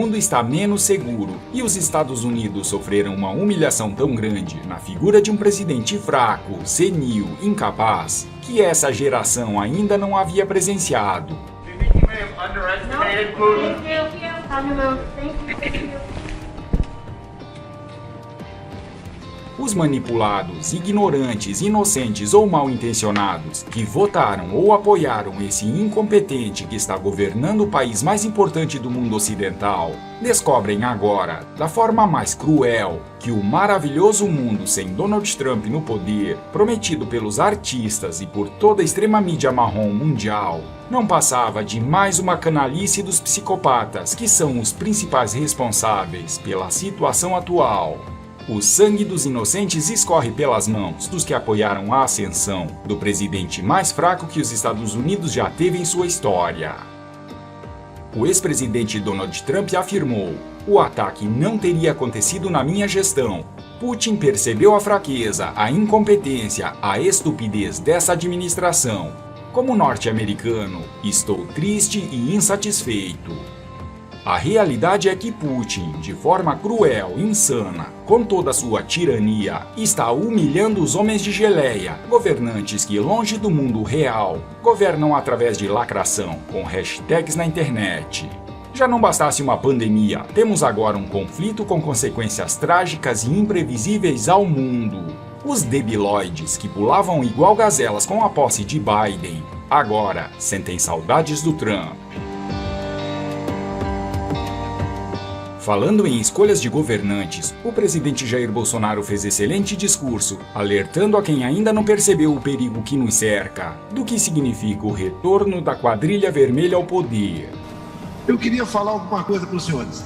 mundo está menos seguro e os Estados Unidos sofreram uma humilhação tão grande na figura de um presidente fraco, senil, incapaz, que essa geração ainda não havia presenciado. Os manipulados, ignorantes, inocentes ou mal intencionados que votaram ou apoiaram esse incompetente que está governando o país mais importante do mundo ocidental, descobrem agora, da forma mais cruel, que o maravilhoso mundo sem Donald Trump no poder, prometido pelos artistas e por toda a extrema mídia marrom mundial, não passava de mais uma canalice dos psicopatas que são os principais responsáveis pela situação atual. O sangue dos inocentes escorre pelas mãos dos que apoiaram a ascensão do presidente mais fraco que os Estados Unidos já teve em sua história. O ex-presidente Donald Trump afirmou: "O ataque não teria acontecido na minha gestão. Putin percebeu a fraqueza, a incompetência, a estupidez dessa administração. Como norte-americano, estou triste e insatisfeito." A realidade é que Putin, de forma cruel e insana, com toda a sua tirania, está humilhando os homens de geleia, governantes que, longe do mundo real, governam através de lacração, com hashtags na internet. Já não bastasse uma pandemia, temos agora um conflito com consequências trágicas e imprevisíveis ao mundo. Os debiloides que pulavam igual gazelas com a posse de Biden, agora sentem saudades do Trump. Falando em escolhas de governantes, o presidente Jair Bolsonaro fez excelente discurso, alertando a quem ainda não percebeu o perigo que nos cerca, do que significa o retorno da quadrilha vermelha ao poder. Eu queria falar alguma coisa para os senhores,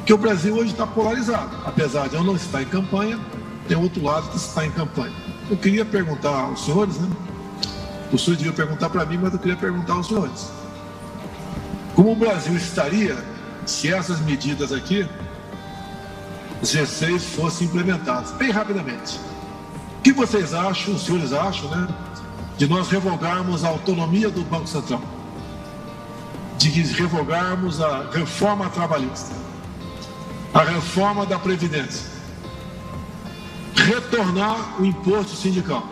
que o Brasil hoje está polarizado. Apesar de eu não estar em campanha, tem outro lado que está em campanha. Eu queria perguntar aos senhores, o senhor devia perguntar para mim, mas eu queria perguntar aos senhores. Como o Brasil estaria se essas medidas aqui, os G6, fossem implementadas, bem rapidamente? O que vocês acham, os senhores acham, de nós revogarmos a autonomia do Banco Central? De revogarmos a reforma trabalhista, a reforma da Previdência, retornar o imposto sindical,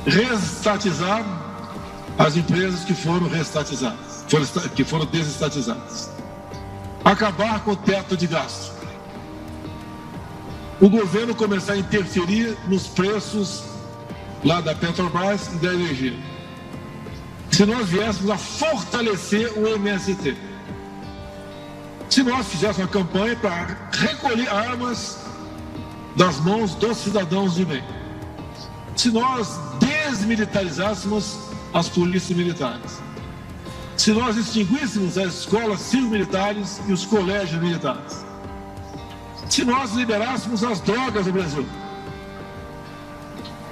reestatizar as empresas que foram reestatizadas, que foram desestatizadas, acabar com o teto de gasto, o governo começar a interferir nos preços lá da Petrobras e da energia. Se nós viéssemos a fortalecer o MST, se nós fizéssemos uma campanha para recolher armas das mãos dos cidadãos de bem, se nós desmilitarizássemos as polícias militares, se nós extinguíssemos as escolas civil-militares e os colégios militares, se nós liberássemos as drogas no Brasil,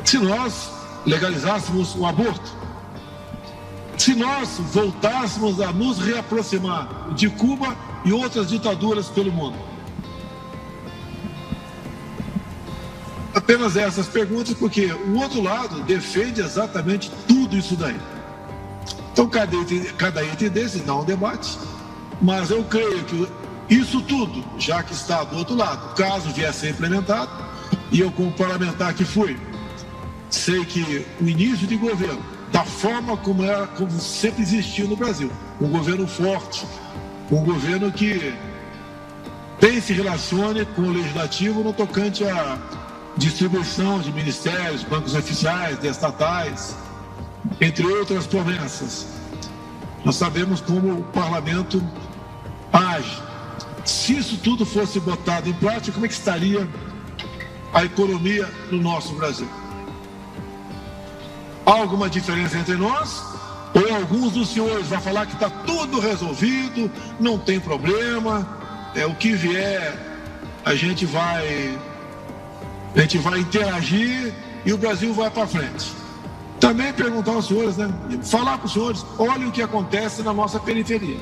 se nós legalizássemos o aborto, se nós voltássemos a nos reaproximar de Cuba e outras ditaduras pelo mundo. Apenas essas perguntas, porque o outro lado defende exatamente tudo isso daí. Então, cada item desse dá um debate, mas eu creio que isso tudo, já que está do outro lado, caso vier a ser implementado, e eu como parlamentar que fui, sei que o início de governo, da forma como sempre existiu no Brasil, um governo forte, um governo que bem se relacione com o legislativo no tocante à distribuição de ministérios, bancos oficiais, de estatais, entre outras promessas. Nós sabemos como o parlamento age. Se isso tudo fosse botado em prática, como é que estaria a economia no nosso Brasil? Há alguma diferença entre nós? Ou alguns dos senhores vão falar que está tudo resolvido, não tem problema, o que vier a gente vai interagir e o Brasil vai para frente? Também perguntar aos senhores, falar para os senhores, olhem o que acontece na nossa periferia.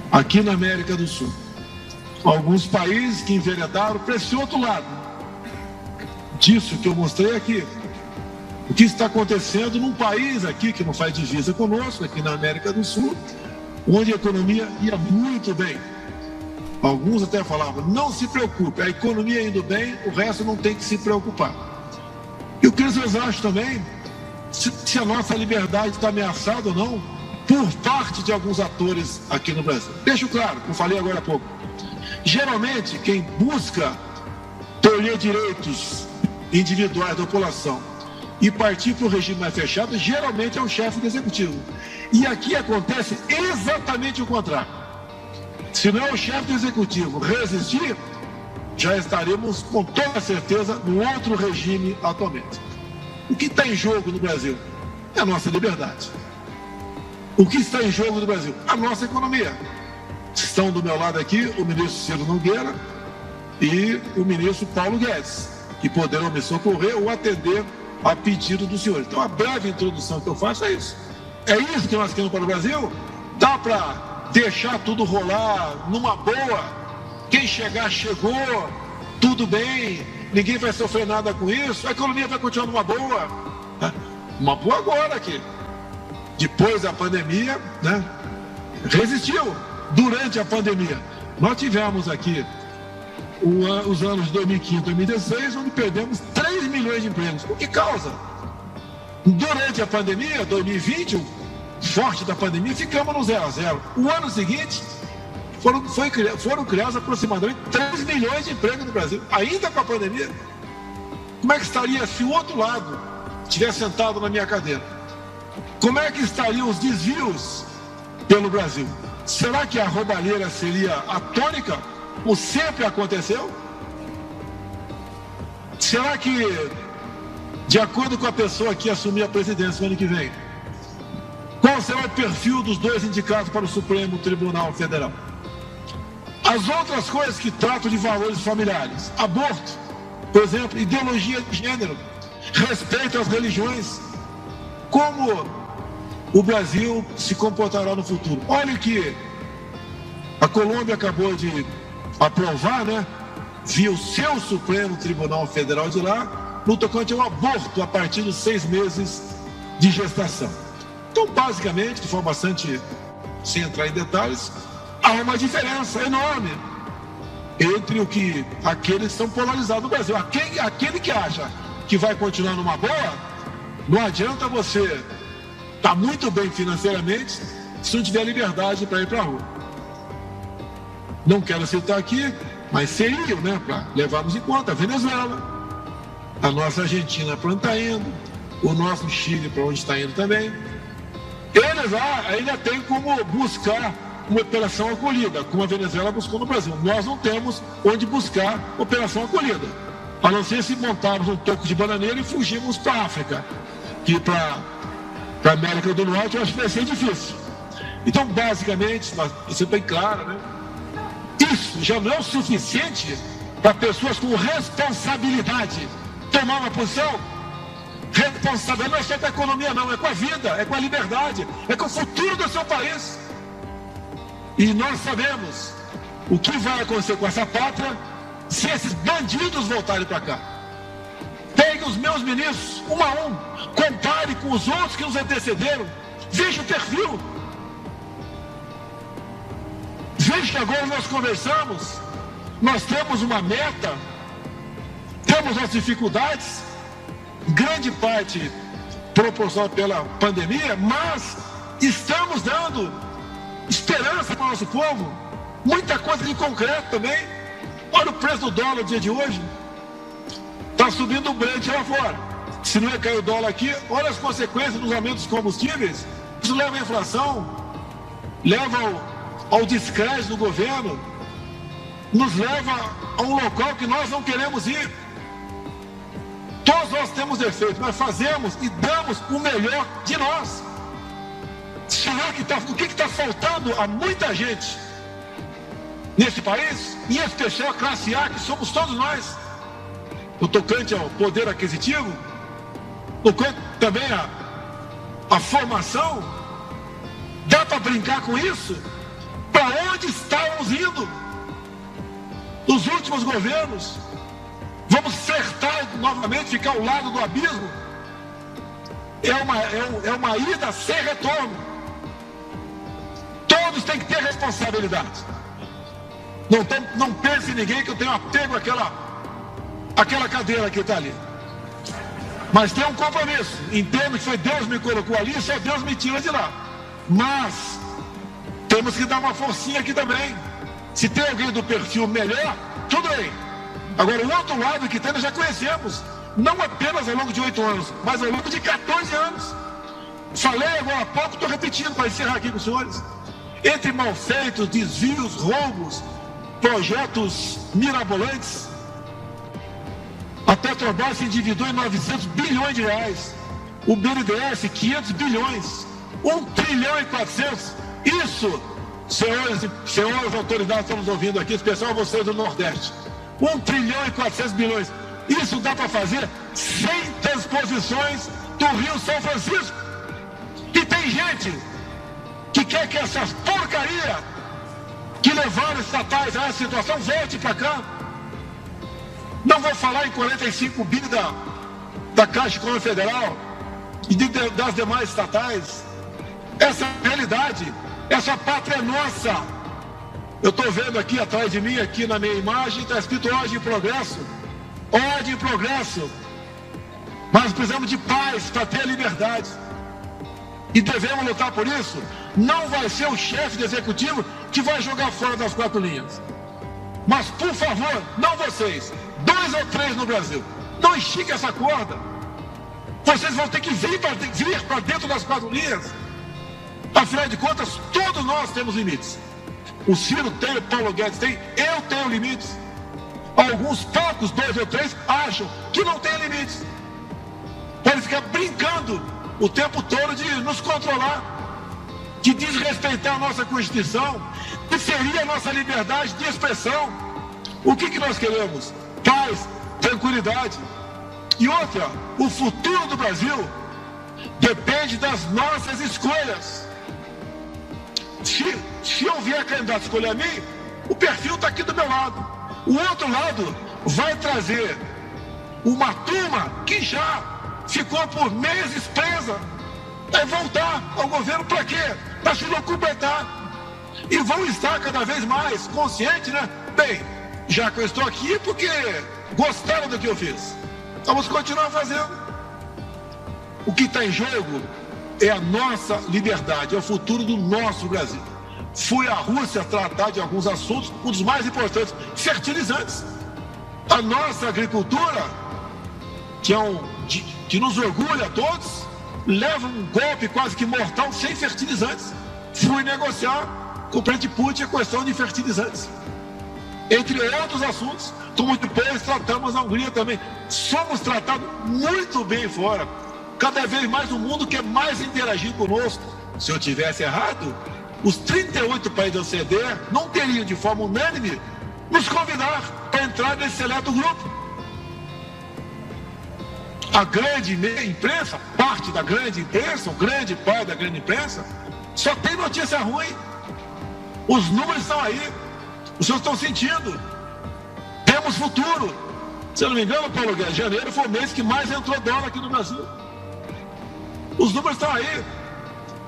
Aqui na América do Sul, alguns países que enveredaram para esse outro lado disso que eu mostrei aqui. O que está acontecendo num país aqui que não faz divisa conosco, aqui na América do Sul, onde a economia ia muito bem. Alguns até falavam, não se preocupe, a economia indo bem, o resto não tem que se preocupar. E o que vocês acham também, se a nossa liberdade está ameaçada ou não, por parte de alguns atores aqui no Brasil. Deixo claro, como falei agora há pouco, geralmente quem busca tolher direitos individuais da população e partir para o regime mais fechado, geralmente é o chefe do executivo. E aqui acontece exatamente o contrário. Se não é o chefe do executivo resistir, já estaremos com toda certeza no outro regime atualmente. O que está em jogo no Brasil é a nossa liberdade. O que está em jogo no Brasil? A nossa economia. Estão do meu lado aqui o ministro Ciro Nogueira e o ministro Paulo Guedes, que poderão me socorrer ou atender a pedido do senhor. Então, a breve introdução que eu faço é isso. É isso que nós queremos para o Brasil? Dá para deixar tudo rolar numa boa? Quem chegar, chegou, tudo bem, ninguém vai sofrer nada com isso, a economia vai continuar numa boa. Uma boa agora aqui. Depois da pandemia, né? Resistiu. Durante a pandemia, nós tivemos aqui os anos de 2015 e 2016, onde perdemos 3 milhões de empregos. Por que causa? Durante a pandemia, 2020, o forte da pandemia, ficamos no 0 a 0. O ano seguinte, foram criados aproximadamente 3 milhões de empregos no Brasil. Ainda com a pandemia, como é que estaria se o outro lado estivesse sentado na minha cadeira? Como é que estariam os desvios pelo Brasil? Será que a roubalheira seria a tônica, como sempre aconteceu? Será que, de acordo com a pessoa que assumir a presidência no ano que vem, qual será o perfil dos dois indicados para o Supremo Tribunal Federal? As outras coisas que tratam de valores familiares, aborto, por exemplo, ideologia de gênero, respeito às religiões, como o Brasil se comportará no futuro? Olha que a Colômbia acabou de aprovar, né, via o seu Supremo Tribunal Federal de lá, no tocante ao aborto a partir dos 6 meses de gestação. Então, basicamente, de forma bastante, sem entrar em detalhes, há uma diferença enorme entre aqueles que estão polarizados no Brasil. Aquele que acha que vai continuar numa boa, não adianta você estar muito bem financeiramente se não tiver liberdade para ir para a rua. Não quero citar aqui, mas seriam, né, para levarmos em conta a Venezuela, a nossa Argentina para onde está indo, o nosso Chile para onde está indo também. Eles lá ainda tem como buscar uma operação acolhida, como a Venezuela buscou no Brasil. Nós não temos onde buscar operação acolhida, a não ser se montarmos um toco de bananeira e fugirmos para a África, que para a América do Norte eu acho que vai ser difícil. Então, basicamente, isso é bem claro, né? Isso já não é o suficiente para pessoas com responsabilidade tomar uma posição. Responsabilidade não é só com a economia, não, é com a vida, é com a liberdade, é com o futuro do seu país. E nós sabemos o que vai acontecer com essa pátria se esses bandidos voltarem para cá. Pegue os meus ministros, um a um, compare com os outros que nos antecederam, veja o perfil. Veja que agora nós conversamos, nós temos uma meta, temos as dificuldades, grande parte proporcionada pela pandemia, mas estamos dando esperança para o nosso povo, muita coisa de concreto também. Olha o preço do dólar no dia de hoje, está subindo o Brent lá fora. Se não ia cair o dólar aqui, olha as consequências dos aumentos dos combustíveis. Isso leva à inflação, leva ao descrédito do governo, nos leva a um local que nós não queremos ir. Todos nós temos defeitos, mas fazemos e damos o melhor de nós. Será que o que está faltando a muita gente nesse país, em especial a classe A, que somos todos nós, no tocante ao poder aquisitivo, no tocante também a formação? Dá para brincar com isso? Para onde estávamos indo nos últimos governos? Vamos acertar novamente, ficar ao lado do abismo? É uma ida sem retorno. Todos têm que ter responsabilidade. Não pense em ninguém que eu tenho apego àquela cadeira que está ali. Mas tem um compromisso. Entendo que foi Deus que me colocou ali, só Deus me tira de lá. Mas temos que dar uma forcinha aqui também. Se tem alguém do perfil melhor, tudo bem. Agora, o outro lado que tem, nós já conhecemos. Não apenas ao longo de 8 anos, mas ao longo de 14 anos. Falei agora há pouco, estou repetindo para encerrar aqui com os senhores. Entre malfeitos, desvios, roubos, projetos mirabolantes, a Petrobras se endividou em 900 bilhões de reais. O BNDES, 500 bilhões. 1 trilhão e 400. Isso, senhores autoridades, estamos ouvindo aqui, especial vocês do Nordeste. 1 trilhão e 400 bilhões. Isso dá para fazer 100 transposições do Rio São Francisco. E tem gente que quer que essas porcarias que levaram estatais a essa situação volte para cá. Não vou falar em 45 bi da Caixa Econômica Federal e das demais estatais. Essa é a realidade. Essa pátria é nossa. Eu estou vendo aqui atrás de mim, aqui na minha imagem, está escrito Ordem e Progresso. Ordem e Progresso. Mas precisamos de paz para ter a liberdade. E devemos lutar por isso. Não vai ser o chefe do executivo que vai jogar fora das 4 linhas. Mas, por favor, não vocês, 2 ou 3 no Brasil, não estique essa corda. Vocês vão ter que vir para dentro das 4 linhas. Afinal de contas, todos nós temos limites. O Ciro tem, o Paulo Guedes tem, eu tenho limites. Alguns poucos, 2 ou 3, acham que não tem limites. Podem ficar brincando o tempo todo de nos controlar, de desrespeitar a nossa Constituição, que seria a nossa liberdade de expressão. O que nós queremos? Paz, tranquilidade. E outra, o futuro do Brasil depende das nossas escolhas. Se eu vier candidato escolher a mim, o perfil está aqui do meu lado. O outro lado vai trazer uma turma que já ficou por meses presa. Vai voltar ao governo para quê? Para se documentar. E vão estar cada vez mais conscientes, né? Bem, já que eu estou aqui, porque gostaram do que eu fiz. Vamos continuar fazendo. O que está em jogo é a nossa liberdade, é o futuro do nosso Brasil. Fui à Rússia tratar de alguns assuntos, um dos mais importantes, fertilizantes. A nossa agricultura, que nos orgulha a todos, leva um golpe quase que mortal sem fertilizantes. Fui negociar com o presidente Putin a questão de fertilizantes. Entre outros assuntos, como depois tratamos a Hungria também. Somos tratados muito bem fora. Cada vez mais o mundo quer mais interagir conosco. Se eu tivesse errado, os 38 países da OCDE não teriam, de forma unânime, nos convidar para entrar nesse seleto grupo. A grande imprensa, parte da grande imprensa, o grande pai da grande imprensa, só tem notícia ruim. Os números estão aí, os senhores estão sentindo. Temos futuro. Se eu não me engano, Paulo Guedes, janeiro foi o mês que mais entrou dólar aqui no Brasil. Os números estão aí.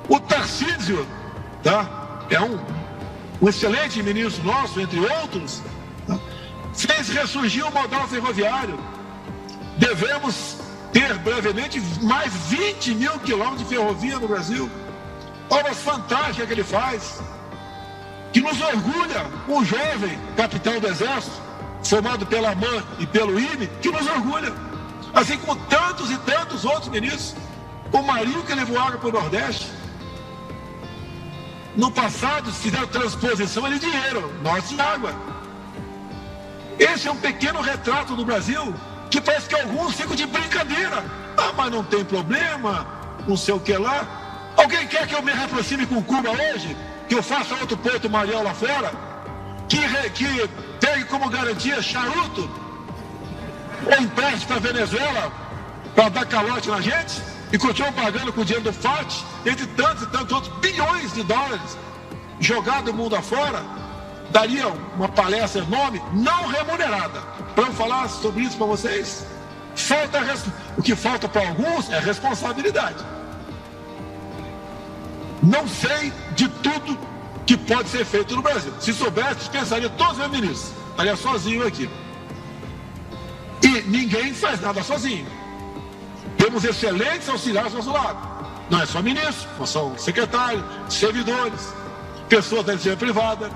O Tarcísio, tá? É um excelente ministro nosso, entre outros, tá? Fez ressurgir o modal ferroviário. Devemos ter brevemente mais 20 mil quilômetros de ferrovia no Brasil. Obras fantásticas que ele faz, que nos orgulha. Um jovem capitão do Exército, formado pela AMAN e pelo IME, que nos orgulha. Assim como tantos e tantos outros ministros. O Marinho que levou água para o Nordeste. No passado, se fizeram transposição de dinheiro, nós de água. Esse é um pequeno retrato do Brasil, que parece que alguns ficam de brincadeira. Ah, mas não tem problema, não sei o que lá. Alguém quer que eu me aproxime com Cuba hoje? Que eu faça outro Porto Mariel lá fora? Que pegue como garantia charuto? Ou empreste para a Venezuela para dar calote na gente? E continuam pagando com o dinheiro do FAT, entre tantos e tantos outros bilhões de dólares jogados mundo afora. Daria uma palestra enorme, não remunerada, para eu falar sobre isso para vocês. O que falta para alguns é responsabilidade. Não sei de tudo que pode ser feito no Brasil. Se soubesse, dispensaria todos os meus ministros. Estaria sozinho aqui. E ninguém faz nada sozinho. Temos excelentes auxiliares ao nosso lado. Não é só ministros, são secretários, servidores, pessoas da iniciativa privada,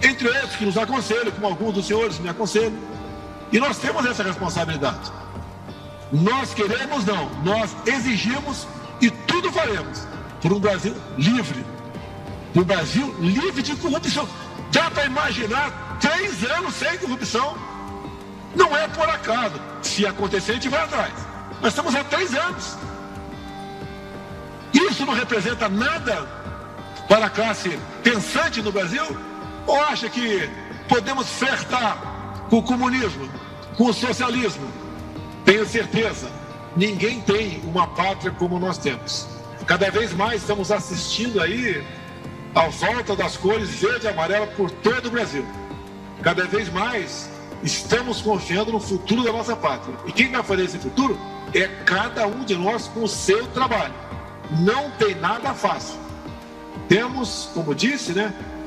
entre outros que nos aconselham, como alguns dos senhores me aconselham. E nós temos essa responsabilidade. Nós queremos, não, nós exigimos e tudo faremos por um Brasil livre. Um Brasil livre de corrupção. Dá para imaginar 3 anos sem corrupção? Não é por acaso. Se acontecer, a gente vai atrás. Nós estamos há 3 anos. Isso não representa nada para a classe pensante no Brasil? Ou acha que podemos flertar com o comunismo, com o socialismo? Tenho certeza, ninguém tem uma pátria como nós temos. Cada vez mais estamos assistindo aí a volta das cores verde e amarela por todo o Brasil. Cada vez mais estamos confiando no futuro da nossa pátria. E quem vai fazer esse futuro é cada um de nós com o seu trabalho. Não tem nada fácil. Temos, como disse,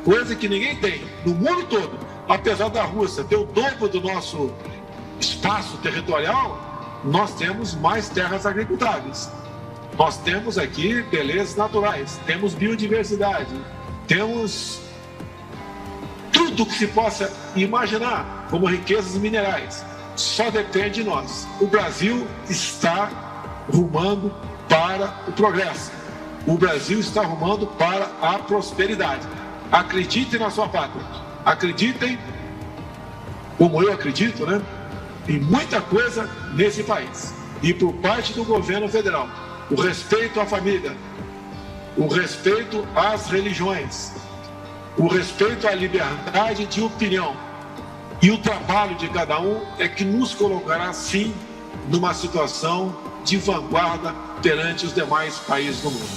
coisa que ninguém tem no mundo todo. Apesar da Rússia ter o dobro do nosso espaço territorial, nós temos mais terras agricultáveis. Nós temos aqui belezas naturais, temos biodiversidade, temos tudo que se possa imaginar como riquezas minerais. Só depende de nós. O Brasil está rumando para o progresso. O Brasil está rumando para a prosperidade. Acreditem na sua pátria. Acreditem, como eu acredito, em muita coisa nesse país. E por parte do governo federal, o respeito à família, o respeito às religiões, o respeito à liberdade de opinião e o trabalho de cada um é que nos colocará, sim, numa situação de vanguarda perante os demais países do mundo.